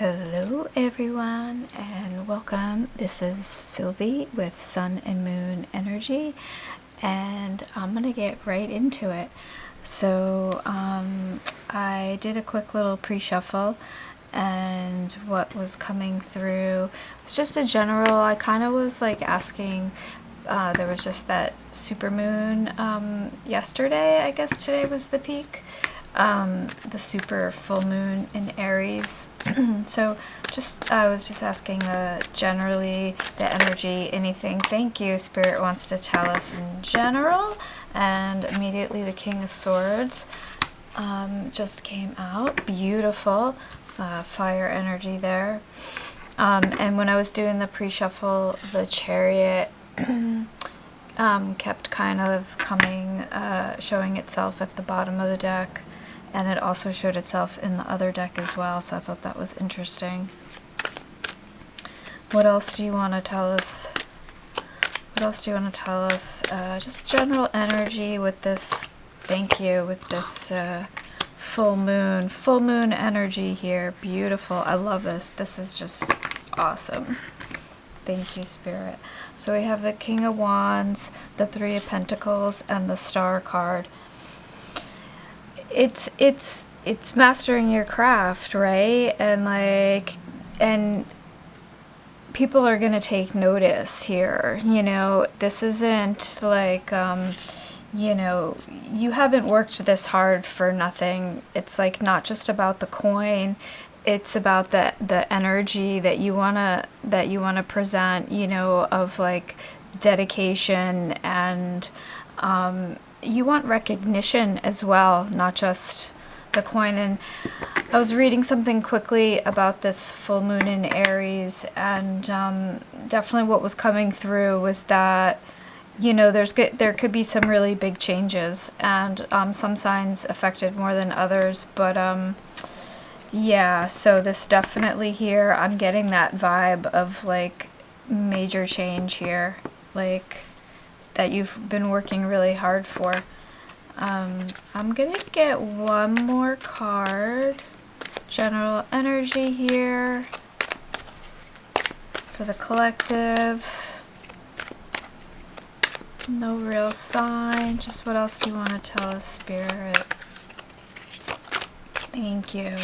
Hello everyone and welcome. This is Sylvie with Sun and Moon Energy, and I'm gonna get right into it. So I did a quick little pre-shuffle, and what was coming through was just a general. I kind of was like asking, there was just that super moon yesterday. I guess today was the peak. The super full moon in Aries. So I was just asking generally the energy, anything. Thank you, Spirit wants to tell us in general. And immediately the King of Swords just came out. Beautiful. Fire energy there. And when I was doing the pre-shuffle, the Chariot kept kind of coming, showing itself at the bottom of the deck. And it also showed itself in the other deck as well, so I thought that was interesting. What else do you want to tell us? Just general energy with this, thank you, with this full moon energy here. Beautiful. I love this. This is just awesome. Thank you, Spirit. So we have the King of Wands, the Three of Pentacles, and the Star card. It's mastering your craft, right? And people are gonna take notice here. This isn't like you haven't worked this hard for nothing. It's like not just about the coin. It's about the energy that you wanna present, of like dedication, and you want recognition as well, not just the coin. And I was reading something quickly about this full moon in Aries, and definitely what was coming through was that there could be some really big changes, and some signs affected more than others, but yeah, so this definitely here, I'm getting that vibe of like major change here, like that you've been working really hard for. I'm gonna get one more card. General energy here for the collective. No real sign. Just what else do you want to tell us, Spirit? Thank you.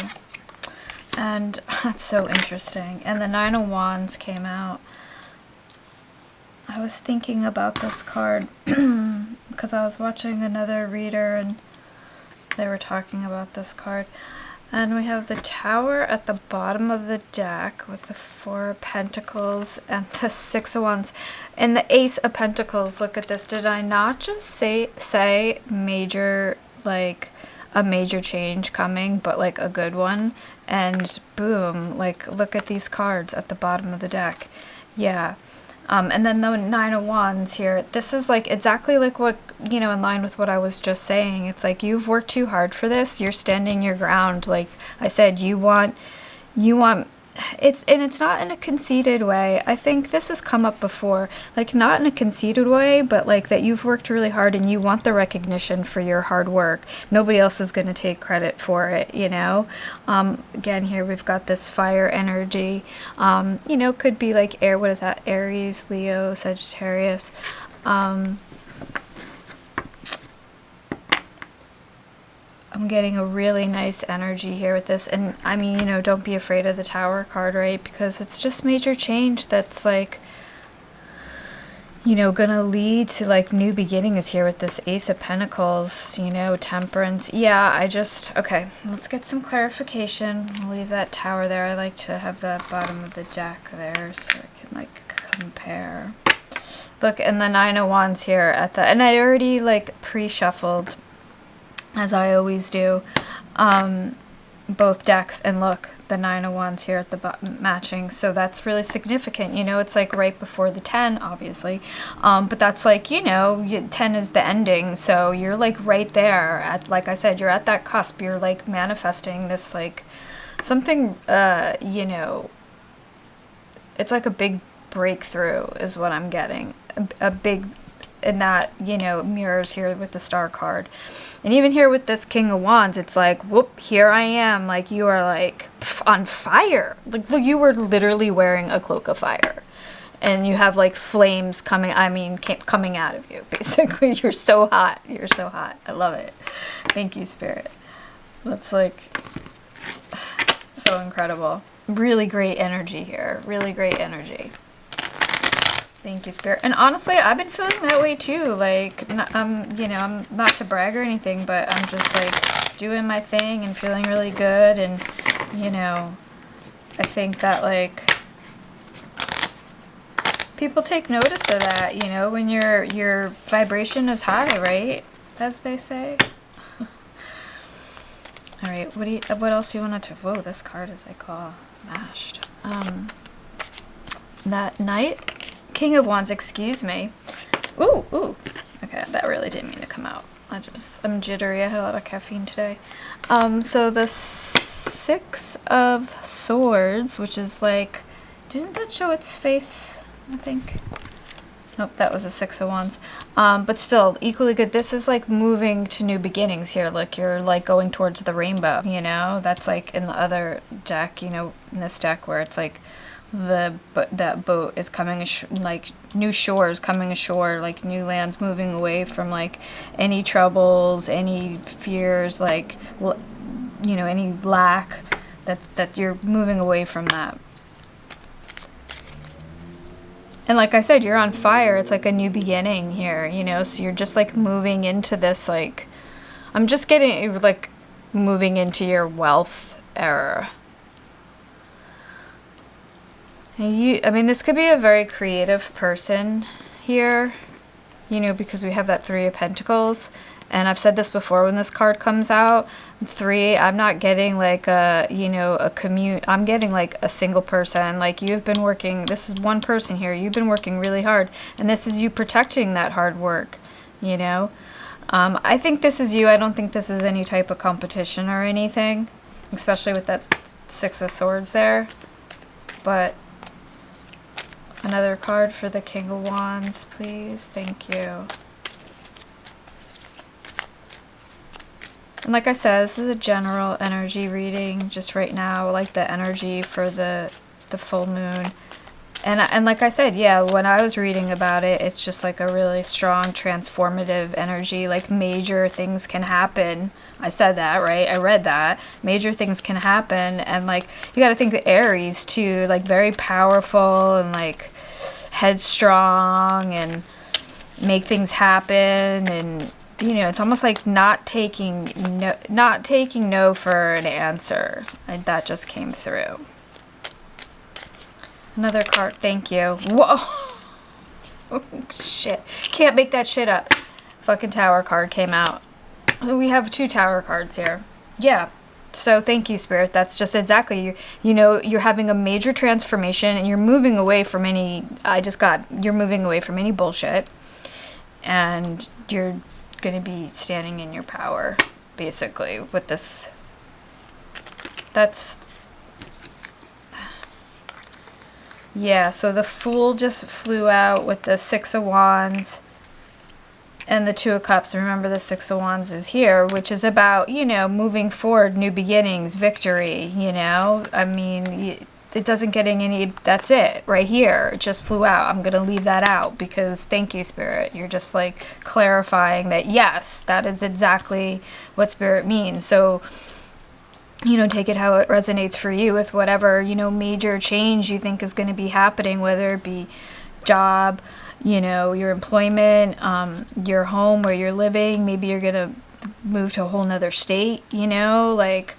And that's so interesting. And the Nine of Wands came out. I was thinking about this card because I was watching another reader and they were talking about this card. And we have the Tower at the bottom of the deck with the Four of Pentacles and the Six of Wands and the Ace of Pentacles. Look at this. Did I not just say major, like a major change coming, but like a good one? And boom, like look at these cards at the bottom of the deck. Yeah. And then the Nine of Wands here, this is like exactly like what, in line with what I was just saying. It's like you've worked too hard for this. You're standing your ground. Like I said, you want, it's not in a conceited way. I think this has come up before, like not in a conceited way, but like that you've worked really hard and you want the recognition for your hard work. Nobody else is going to take credit for it, Again, here we've got this fire energy, could be like air, what is that? Aries, Leo, Sagittarius. I'm getting a really nice energy here with this. And I mean, don't be afraid of the Tower card, right? Because it's just major change that's like, gonna lead to like new beginnings here with this Ace of Pentacles, Temperance. Yeah, okay, let's get some clarification. I'll leave that Tower there. I like to have the bottom of the deck there so I can like compare. Look, and the Nine of Wands here and I already like pre-shuffled, as I always do, both decks, and look, the Nine of Wands here at the bottom matching, so that's really significant. It's like right before the 10, obviously, but that's like, 10 is the ending, so you're like right there at, like I said, you're at that cusp. You're like manifesting this like something, it's like a big breakthrough is what I'm getting, a big, and that mirrors here with the Star card. And even here with this King of Wands, it's like, whoop, here I am. Like, you are like, pff, on fire. Like, look, you were literally wearing a cloak of fire. And you have like flames coming out of you. Basically, you're so hot. You're so hot. I love it. Thank you, Spirit. That's like so incredible. Really great energy here. Really great energy. Thank you, Spirit. And honestly, I've been feeling that way too. Like, you know, I'm not to brag or anything, but I'm just like doing my thing and feeling really good. And, you know, I think that like people take notice of that, you know, when your vibration is high, right? As they say. All right, what else do you want to? Whoa, this card is like all mashed. That Knight, King of Wands, excuse me. Ooh. Okay, that really didn't mean to come out. I'm jittery. I had a lot of caffeine today. So the Six of Swords, which is like, didn't that show its face? I think. Nope, that was a Six of Wands. But still, equally good. This is like moving to new beginnings here. Like you're like going towards the rainbow, you know? That's like in the other deck, you know, in this deck where it's like that boat is coming, like new shores coming ashore, like new lands, moving away from like any troubles, any fears, like, you know, any lack, that you're moving away from that. And like I said, you're on fire. It's like a new beginning here, you know? So you're just like moving into this, like, I'm just getting like moving into your wealth era. And I mean, this could be a very creative person here, you know, because we have that Three of Pentacles. And I've said this before when this card comes out. 3, I'm not getting like a, you know, a commute. I'm getting like a single person. Like you've been working, this is one person here. You've been working really hard. And this is you protecting that hard work, you know. I think this is you. I don't think this is any type of competition or anything, especially with that Six of Swords there. But another card for the King of Wands, please. Thank you. And like I said, this is a general energy reading just right now, like the energy for the full moon. And like I said, yeah, when I was reading about it, it's just like a really strong transformative energy, like major things can happen. I said that, right? I read that. Major things can happen, and like you got to think the Aries too, like very powerful and like headstrong and make things happen. And you know, it's almost like not taking no for an answer. That just came through. Another card. Thank you. Whoa. Oh, shit. Can't make that shit up. Fucking Tower card came out. So we have 2 Tower cards here. Yeah. So thank you, Spirit. That's just exactly, you know, you're having a major transformation and you're moving away from any, you're moving away from any bullshit. And you're going to be standing in your power, basically, with this. That's, yeah, so the Fool just flew out with the Six of Wands and the Two of Cups. Remember, the Six of Wands is here, which is about, you know, moving forward, new beginnings, victory, you know? I mean, it doesn't get any, that's it, right here. It just flew out. I'm going to leave that out because, thank you, Spirit. You're just, like, clarifying that, yes, that is exactly what Spirit means. So, you know, take it how it resonates for you with whatever, you know, major change you think is going to be happening, whether it be job, you know, your employment, your home where you're living. Maybe you're going to move to a whole nother state, you know, like,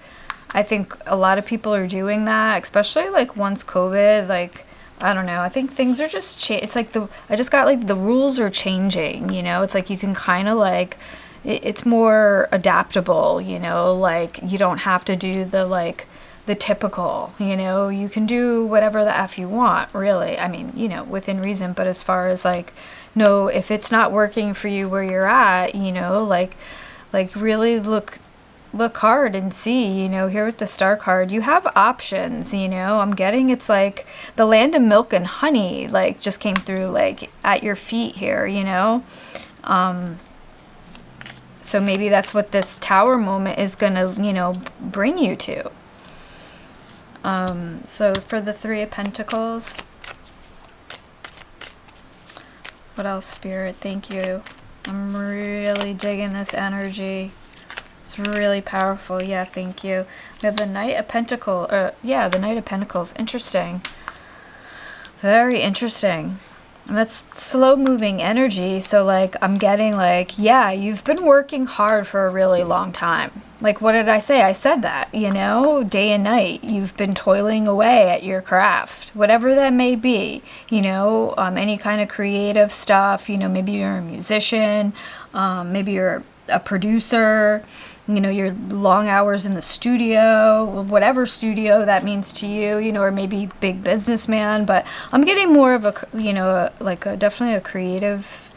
I think a lot of people are doing that, especially like once COVID, like, I don't know, I think things are just, it's like I just got like the rules are changing, you know, it's like you can kind of like, it's more adaptable, you know, like you don't have to do the typical, you know, you can do whatever the F you want, really. I mean, you know, within reason, but as far as like, no, if it's not working for you where you're at, you know, like really look hard and see, you know, here with the Star card, you have options, you know. I'm getting it's like the land of milk and honey, like just came through like at your feet here, you know. So maybe that's what this Tower moment is gonna, you know, bring you to. So for the Three of Pentacles, what else, Spirit? Thank you. I'm really digging this energy. It's really powerful. Yeah, thank you. We have the Knight of Pentacles. Yeah, the Knight of Pentacles. Interesting. Very interesting. And that's slow moving energy. So like I'm getting like, yeah, you've been working hard for a really long time. Like, what did I say? I said that, you know, day and night. You've been toiling away at your craft, whatever that may be, you know, any kind of creative stuff. You know, maybe you're a musician, maybe you're a producer, you know, your long hours in the studio, whatever studio that means to you, you know, or maybe big businessman. But I'm getting more of a, you know, like a, definitely a creative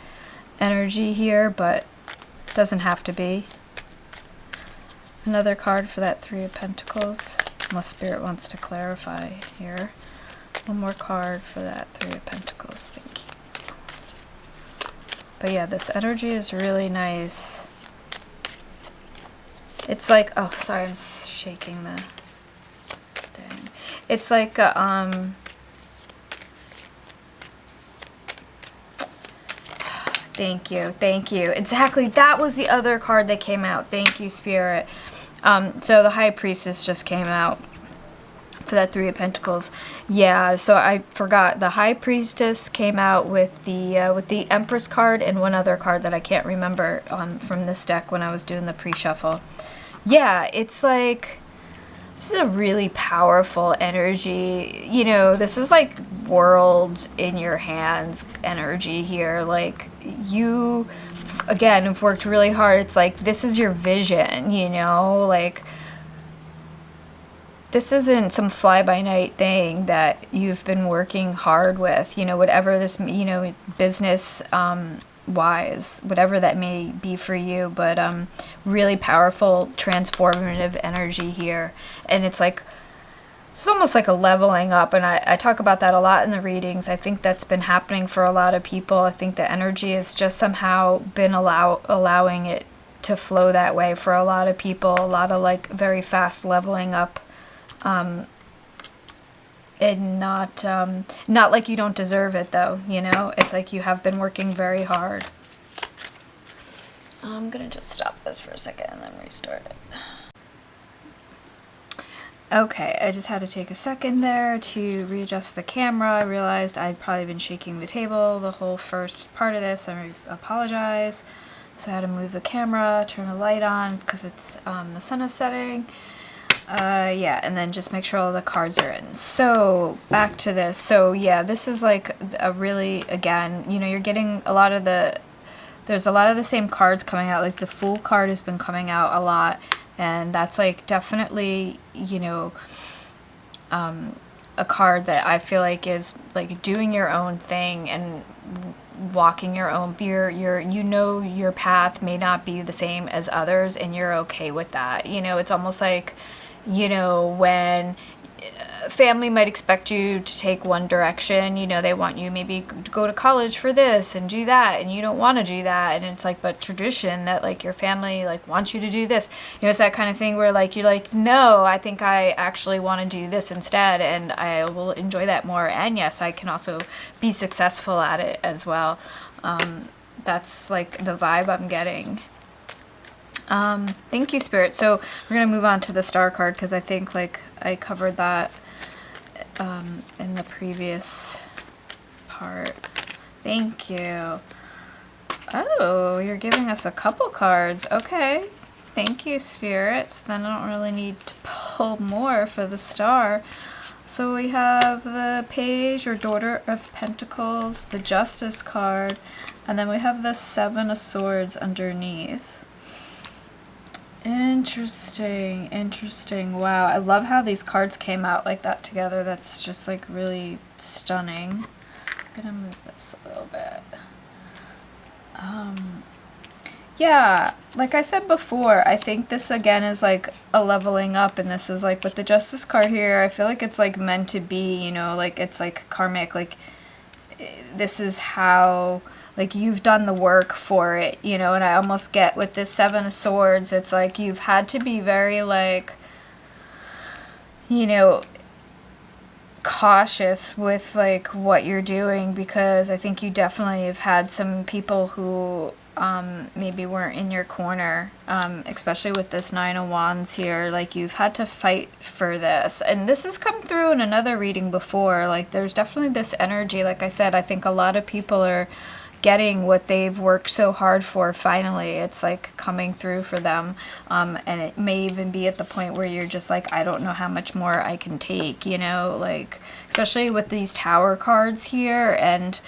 energy here, but doesn't have to be. Another card for that Three of Pentacles, unless Spirit wants to clarify here. One more card for that Three of Pentacles. Thank you. But yeah, this energy is really nice. It's like, oh, sorry, I'm shaking the, dang. It's like, thank you, thank you. Exactly, that was the other card that came out. Thank you, Spirit. So the High Priestess just came out for that Three of Pentacles. Yeah, so I forgot. The High Priestess came out with the Empress card and one other card that I can't remember from this deck when I was doing the pre-shuffle. Yeah, it's like, this is a really powerful energy. You know, this is like world in your hands energy here. Like, you, again, have worked really hard. It's like, this is your vision, you know? Like, this isn't some fly-by-night thing that you've been working hard with, you know, whatever this, you know, business wise, whatever that may be for you, but really powerful transformative energy here. And it's like, it's almost like a leveling up, and I talk about that a lot in the readings. I think that's been happening for a lot of people. I think the energy has just somehow been allowing it to flow that way for a lot of people. A lot of like very fast leveling up, and not like you don't deserve it though, you know. It's like you have been working very hard. I'm gonna just stop this for a second and then restart it. Okay, I just had to take a second there to readjust the camera. I realized I'd probably been shaking the table the whole first part of this. I apologize. So I had to move the camera, turn the light on because it's the sun is setting. Yeah, and then just make sure all the cards are in. So back to this. So yeah, this is like a really, again, you know, you're getting a lot of the, there's a lot of the same cards coming out. Like the Fool card has been coming out a lot, and that's like definitely, you know, a card that I feel like is like doing your own thing and walking your own, you know, your path may not be the same as others, and you're okay with that. You know, it's almost like, you know, when family might expect you to take one direction, you know, they want you maybe to go to college for this and do that, and you don't want to do that, and it's like, but tradition that like your family like wants you to do this, you know, it's that kind of thing where like you're like, no, I think I actually want to do this instead, and I will enjoy that more, and yes, I can also be successful at it as well. That's like the vibe I'm getting. Thank you, Spirit. So we're going to move on to the Star card because I think like I covered that in the previous part. Thank you. Oh, you're giving us a couple cards. Okay. Thank you, Spirit. So then I don't really need to pull more for the Star. So we have the Page or Daughter of Pentacles, the Justice card, and then we have the Seven of Swords underneath. Interesting, interesting. Wow, I love how these cards came out like that together. That's just like really stunning. I'm gonna move this a little bit. Yeah, like I said before, I think this again is like a leveling up, and this is like with the Justice card here, I feel like it's like meant to be, you know, like it's like karmic, like this is how, like you've done the work for it, you know. And I almost get with this Seven of Swords, it's like you've had to be very like, you know, cautious with like what you're doing, because I think you definitely have had some people who maybe weren't in your corner, especially with this Nine of Wands here. Like, you've had to fight for this, and this has come through in another reading before. Like, there's definitely this energy. Like I said, I think a lot of people are getting what they've worked so hard for. Finally, it's like coming through for them, and it may even be at the point where you're just like, I don't know how much more I can take, you know, like, especially with these Tower cards here. And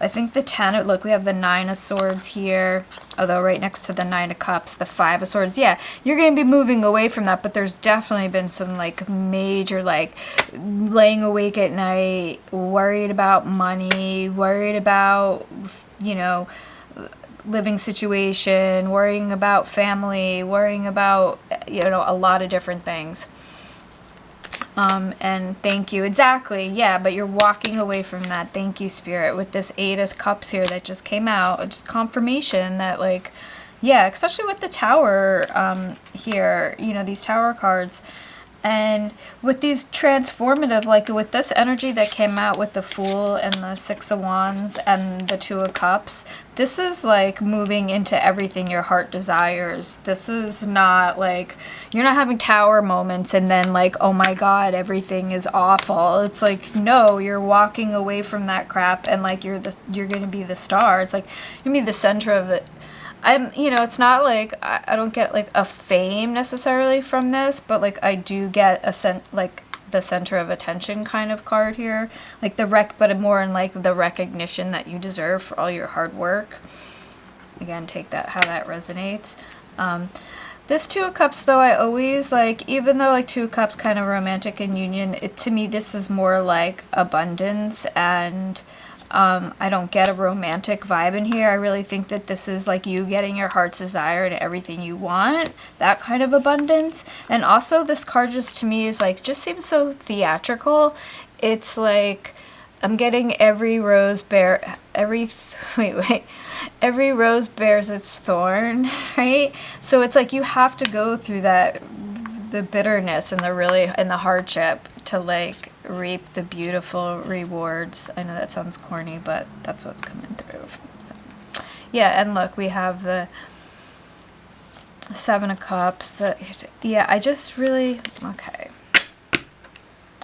I think the 10, look, we have the 9 of Swords here, although right next to the 9 of Cups, the 5 of Swords. Yeah, you're going to be moving away from that, but there's definitely been some, like, major, like, laying awake at night, worried about money, worried about, you know, living situation, worrying about family, worrying about, you know, a lot of different things. And thank you. Exactly. Yeah, but you're walking away from that. Thank you, Spirit. With this 8 of Cups here that just came out, just confirmation that, like, yeah, especially with the Tower here, you know, these Tower cards. And with these transformative, like with this energy that came out with the Fool and the 6 of Wands and the 2 of Cups, this is like moving into everything your heart desires. This is not like, you're not having Tower moments and then like, oh my God, everything is awful. It's like, no, you're walking away from that crap, and like you're going to be the star. It's like, you're going to be the center of the, you know, it's not like, I don't get like a fame necessarily from this, but like I do get a like the center of attention kind of card here, like but more in like the recognition that you deserve for all your hard work. Again, take that how that resonates. This 2 of Cups, though, I always like, even though like 2 of Cups kind of romantic in union, to me this is more like abundance, and I don't get a romantic vibe in here. I really think that this is like you getting your heart's desire and everything you want, that kind of abundance. And also this card just to me is like, just seems so theatrical. It's like, I'm getting every rose every rose bears its thorn, right? So it's like you have to go through that, the bitterness and the hardship to like reap the beautiful rewards. I know that sounds corny, but that's what's coming through. So, yeah, and look, we have the 7 of Cups. Yeah, I just really, okay.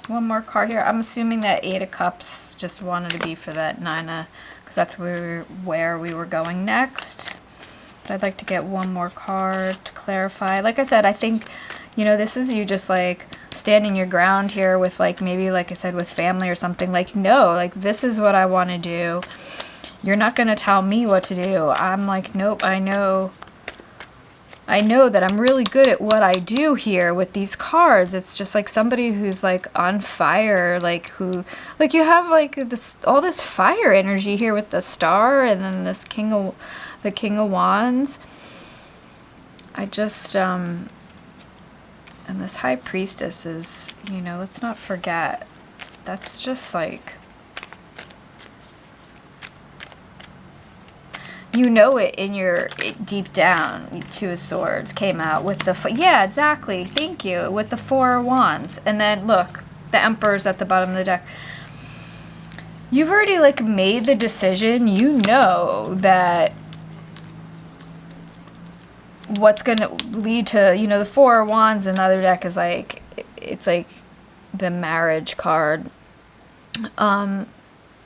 One more card here. I'm assuming that 8 of Cups just wanted to be for that 9 of, because that's where we were going next. But I'd like to get one more card to clarify. Like I said, I think, you know, this is you just like standing your ground here with like, maybe like I said, with family or something. Like, no, like this is what I want to do. You're not going to tell me what to do. I'm like, nope, I know that I'm really good at what I do here with these cards. It's just like somebody who's like on fire, like who, like you have like this, all this fire energy here with the Star and then this the King of Wands. I just, and this High Priestess is, you know, let's not forget, that's just like, you know it in your deep down. 2 of Swords came out with the, yeah, exactly, thank you, with the 4 of Wands. And then look, the Emperor's at the bottom of the deck. You've already like made the decision. You know that what's going to lead to, you know, the 4 of Wands in the other deck is like, it's like the marriage card,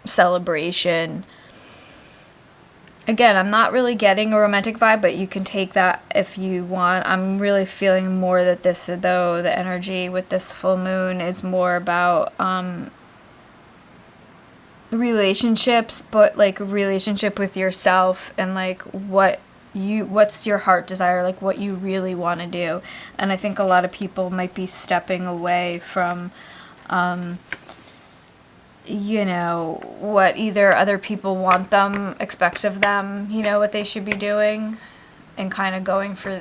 celebration. Again, I'm not really getting a romantic vibe, but you can take that if you want. I'm really feeling more that this, though, the energy with this full moon is more about relationships, but like a relationship with yourself and like what's your heart desire, like what you really want to do. And I think a lot of people might be stepping away from you know, what either other people want them, expect of them, you know, what they should be doing, and kind of going for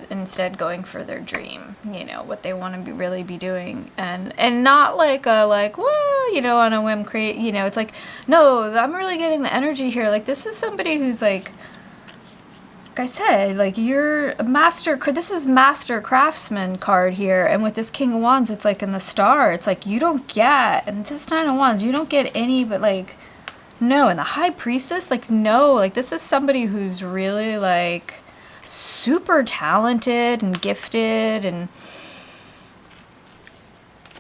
their dream, you know, what they want to really be doing, and not like well, you know, on a whim, you know, it's like, no, I'm really getting the energy here, like this is somebody who's like like I said, like you're a master, this is master craftsman card here, and with this King of Wands, it's like in the star, it's like you don't get, and this Nine of Wands, you don't get any, but like, no, and the High Priestess, like, no, like this is somebody who's really like super talented and gifted, and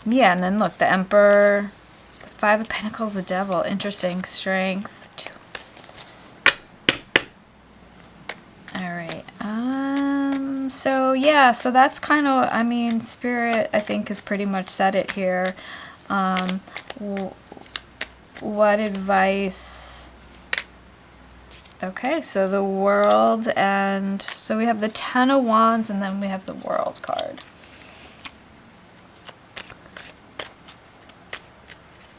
yeah, and then look, the Emperor, the Five of Pentacles, the Devil, interesting, Strength. Alright, so yeah, so that's kind of, I mean, Spirit, I think, has pretty much said it here. What advice? Okay, so the World, and so we have the Ten of Wands, and then we have the World card.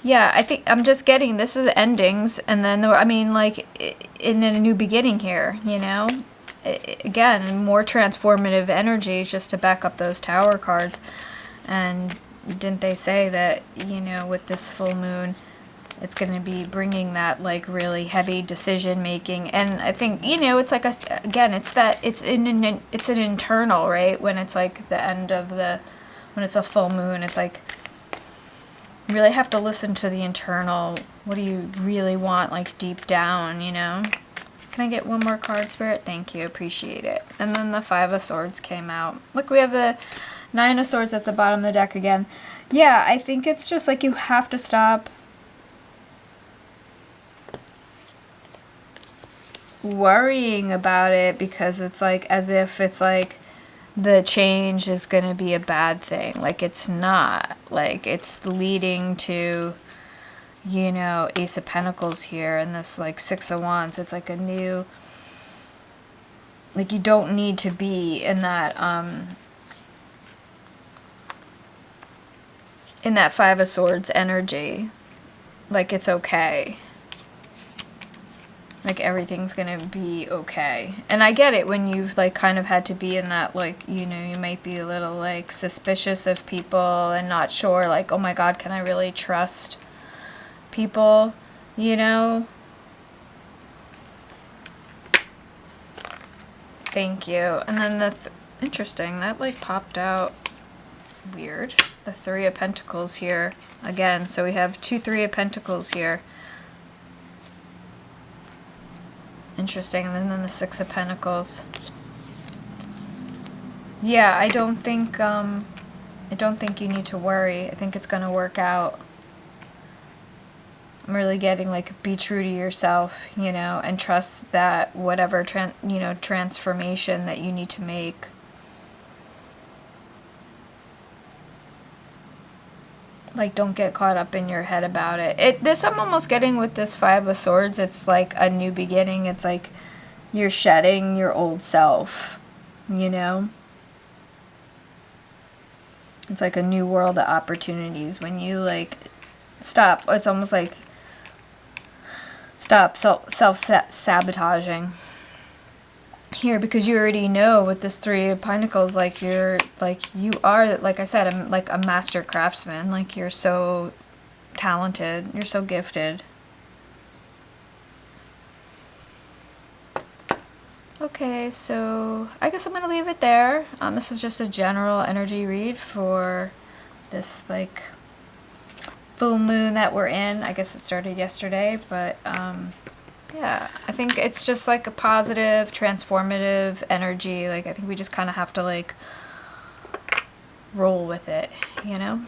Yeah, I think I'm just getting, this is endings, and then, I mean, like, in a new beginning here, you know? Again, more transformative energy just to back up those Tower cards. And didn't they say that, you know, with this full moon, it's going to be bringing that, like, really heavy decision making. And I think, you know, it's like, again, it's that, it's an internal, right? When it's like the end of when it's a full moon, it's like, you really have to listen to the internal, what do you really want, like, deep down, you know? Can I get one more card, Spirit? Thank you. Appreciate it. And then the Five of Swords came out. Look, we have the Nine of Swords at the bottom of the deck again. Yeah, I think it's just like you have to stop worrying about it, because it's like as if it's like the change is going to be a bad thing. Like, it's not. Like, it's leading to, you know, Ace of Pentacles here, and this, like, Six of Wands. It's like a new, like, you don't need to be in that Five of Swords energy. Like, it's okay. Like, everything's gonna be okay. And I get it when you've, like, kind of had to be in that, like, you know, you might be a little, like, suspicious of people and not sure, like, oh my God, can I really trust people, you know? Thank you. And then interesting, that, like, popped out weird. The Three of Pentacles here again. So we have two Three of Pentacles here. Interesting. And then the Six of Pentacles. Yeah, I don't think you need to worry. I think it's going to work out. I'm really getting, like, be true to yourself, you know, and trust that whatever transformation that you need to make, like, don't get caught up in your head about it. This I'm almost getting with this Five of Swords. It's like a new beginning. It's like you're shedding your old self, you know? It's like a new world of opportunities when you, like, stop. It's almost like stop self-sabotaging here, because you already know with this Three of Pentacles, like, you are, like I said, I'm like a master craftsman. Like, you're so talented, you're so gifted. Okay, so I guess I'm gonna leave it there. This was just a general energy read for this, like, full moon that we're in. I guess it started yesterday, but yeah, I think it's just like a positive, transformative energy. Like, I think we just kind of have to, like, roll with it, you know?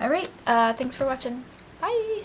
All right, thanks for watching. Bye.